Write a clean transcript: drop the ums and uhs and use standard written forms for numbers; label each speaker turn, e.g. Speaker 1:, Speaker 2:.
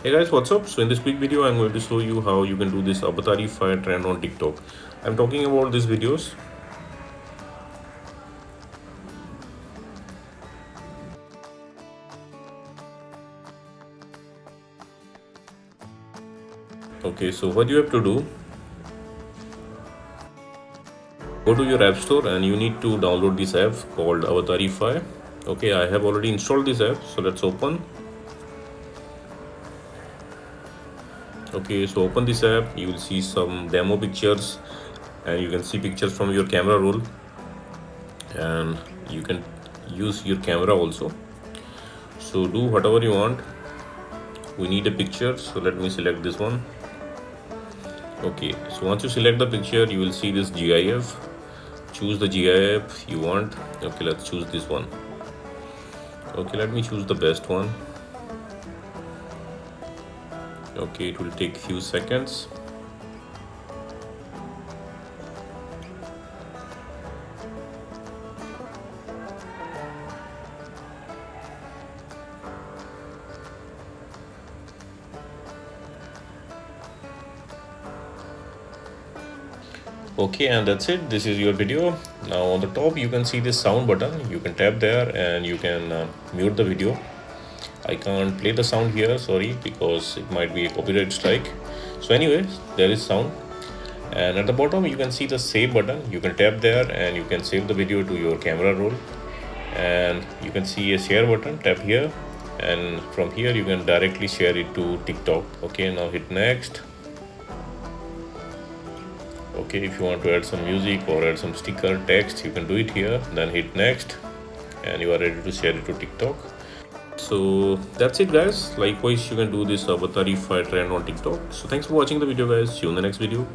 Speaker 1: Hey guys, what's up? So in this quick video, I'm going to show you how you can do this Avatarify trend on TikTok. I'm talking about these videos. Okay, so what you have to do, go to your app store and you need to download this app called Avatarify. Okay, I have already installed this app, so let's open. Okay, so open this app, you will see some demo pictures and you can see pictures from your camera roll, and you can use your camera also. So do whatever you want. We need a picture, so let me select this one. Okay, so once you select the picture, you will see this GIF. Choose the GIF you want. Okay, let's choose this one. Okay, let me choose the best one. Okay, it will take few seconds. Okay, and that's it. This is your video. Now on the top you can see this sound button. You can tap there and you can mute the video. I can't play the sound here, sorry, because it might be a copyright strike. So anyways, there is sound. And at the bottom you can see the save button. You can tap there and you can save the video to your camera roll. And you can see a share button, tap here, and from here you can directly share it to TikTok. Okay, now hit next. Okay, if you want to add some music or add some sticker text, you can do it here, then hit next and you are ready to share it to TikTok. So that's it guys. Likewise, you can do this Avatarify trend on TikTok. So thanks for watching the video guys. See you in the next video.